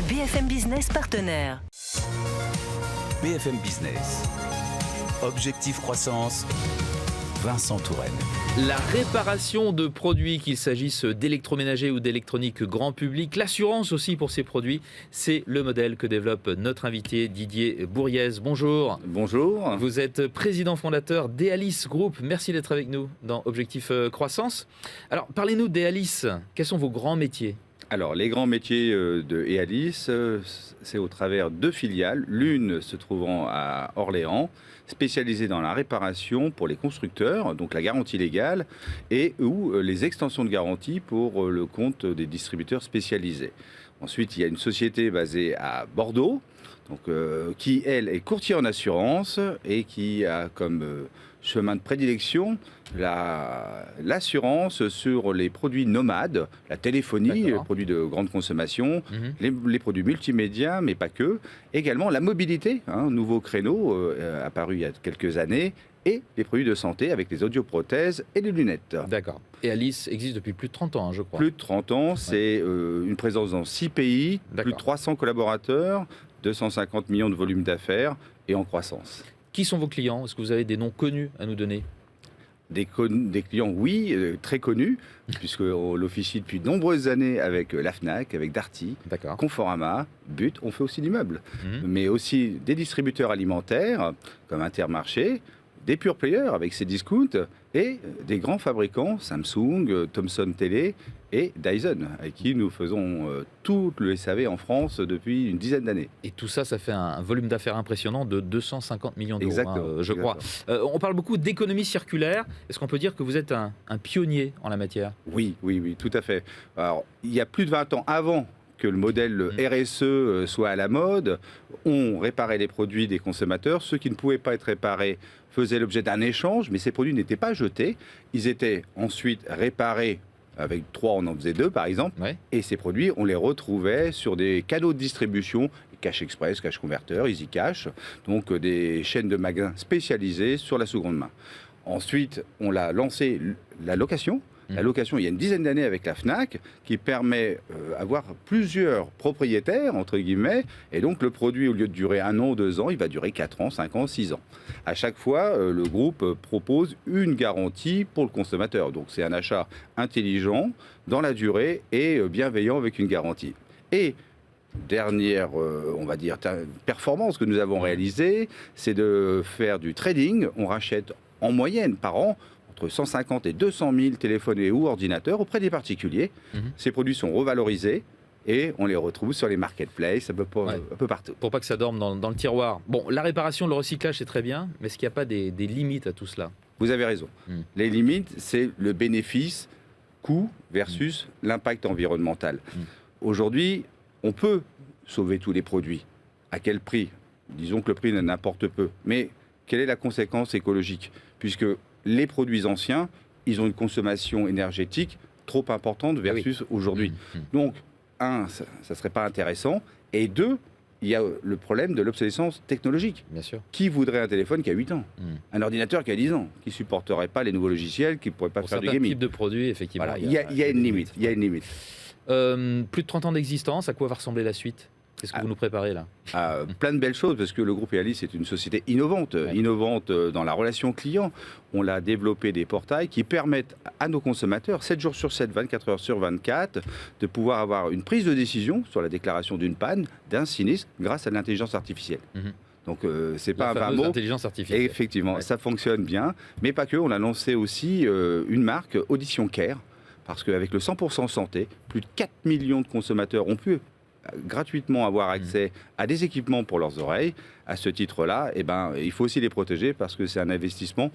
BFM Business partenaire. BFM Business. Objectif croissance. Vincent Touraine. La réparation de produits, qu'il s'agisse d'électroménager ou d'électronique grand public, l'assurance aussi pour ces produits, c'est le modèle que développe notre invité Didier Bourriez. Bonjour. Bonjour. Vous êtes président fondateur d'Ealis Group. Merci d'être avec nous dans Objectif Croissance. Alors, parlez-nous d'Ealis. Quels sont vos grands métiers ? Alors, les grands métiers de Ealis, c'est au travers deux filiales. L'une se trouvant à Orléans, spécialisée dans la réparation pour les constructeurs, donc la garantie légale, et ou les extensions de garantie pour le compte des distributeurs spécialisés. Ensuite, il y a une société basée à Bordeaux, donc, qui, elle, est courtier en assurance et qui a comme chemin de prédilection l'assurance sur les produits nomades, la téléphonie, les produits de grande consommation, les produits multimédia, mais pas que. Également la mobilité, nouveau créneau apparu il y a quelques années, et les produits de santé avec les audioprothèses et les lunettes. D'accord. Ealis existe depuis plus de 30 ans, je crois. Plus de 30 ans, c'est une présence dans 6 pays, plus de 300 collaborateurs, 250 millions de volume d'affaires et en croissance. Qui sont vos clients ? Est-ce que vous avez des noms connus à nous donner ? Des clients, oui, très connus, puisqu'on l'officie depuis de nombreuses années avec la Fnac, avec Darty, Conforama, But. On fait aussi du meuble, mais aussi des distributeurs alimentaires comme Intermarché, des pure players avec ses discounts et des grands fabricants, Samsung, Thomson Télé et Dyson, avec qui nous faisons tout le SAV en France depuis une dizaine d'années. Et tout ça, ça fait un volume d'affaires impressionnant de 250 millions d'euros, je crois. On parle beaucoup d'économie circulaire. Est-ce qu'on peut dire que vous êtes un pionnier en la matière ? Oui, tout à fait. Alors, il y a plus de 20 ans avant que le modèle RSE soit à la mode, on réparait les produits des consommateurs. Ceux qui ne pouvaient pas être réparés faisaient l'objet d'un échange, mais ces produits n'étaient pas jetés. Ils étaient ensuite réparés. Avec 3, on en faisait 2 par exemple. Et ces produits, on les retrouvait sur des canaux de distribution, Cash Express, Cash Converter, Easy Cash, donc des chaînes de magasins spécialisées sur la seconde main. Ensuite, on a lancé la location. La location, il y a une dizaine d'années avec la Fnac, qui permet d'avoir plusieurs propriétaires, entre guillemets, et donc le produit, au lieu de durer 1 an ou 2 ans, il va durer 4 ans, 5 ans, 6 ans. À chaque fois, le groupe propose une garantie pour le consommateur. Donc c'est un achat intelligent, dans la durée, et bienveillant avec une garantie. Et dernière, on va dire, performance que nous avons réalisée, c'est de faire du trading. On rachète en moyenne par an 150 et 200 000 téléphones et ou ordinateurs auprès des particuliers. Ces produits sont revalorisés et on les retrouve sur les marketplaces un peu partout. Pour pas que ça dorme dans le tiroir. Bon, la réparation, le recyclage, c'est très bien, mais est-ce qu'il n'y a pas des limites à tout cela ? Vous avez raison. Les limites, c'est le bénéfice, coût versus l'impact environnemental. Aujourd'hui, on peut sauver tous les produits. À quel prix ? Disons que le prix n'importe peu. Mais quelle est la conséquence écologique ? Puisque les produits anciens, ils ont une consommation énergétique trop importante versus aujourd'hui. Donc, 1, ça ne serait pas intéressant. Et 2, il y a le problème de l'obsolescence technologique. Bien sûr. Qui voudrait un téléphone qui a 8 ans Un ordinateur qui a 10 ans, qui ne supporterait pas les nouveaux logiciels, qui ne pourrait pas faire du gaming. Pour certains types de produits, effectivement. Voilà, il y a une limite. Il y a une limite. Plus de 30 ans d'existence, à quoi va ressembler la suite ? Qu'est-ce que vous nous préparez là ? Plein de belles choses, parce que le groupe Ealis est une société innovante, innovante dans la relation client. On a développé des portails qui permettent à nos consommateurs, 7 jours sur 7, 24 heures sur 24, de pouvoir avoir une prise de décision sur la déclaration d'une panne, d'un sinistre, grâce à l'intelligence artificielle. Donc, c'est pas un vain mot. Intelligence artificielle. Effectivement, ça fonctionne bien, mais pas que. On a lancé aussi une marque, Audition Care, parce qu'avec le 100% santé, plus de 4 millions de consommateurs ont pu gratuitement avoir accès à des équipements pour leurs oreilles. À ce titre-là, il faut aussi les protéger parce que c'est un investissement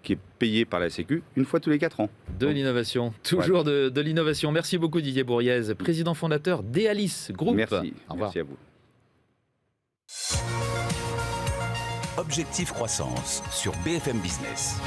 qui est payé par la Sécu une fois tous les 4 ans. De l'innovation, toujours de l'innovation. Merci beaucoup Didier Bourriez, président fondateur d'Ealis Group. Merci, merci à vous. Objectif croissance sur BFM Business.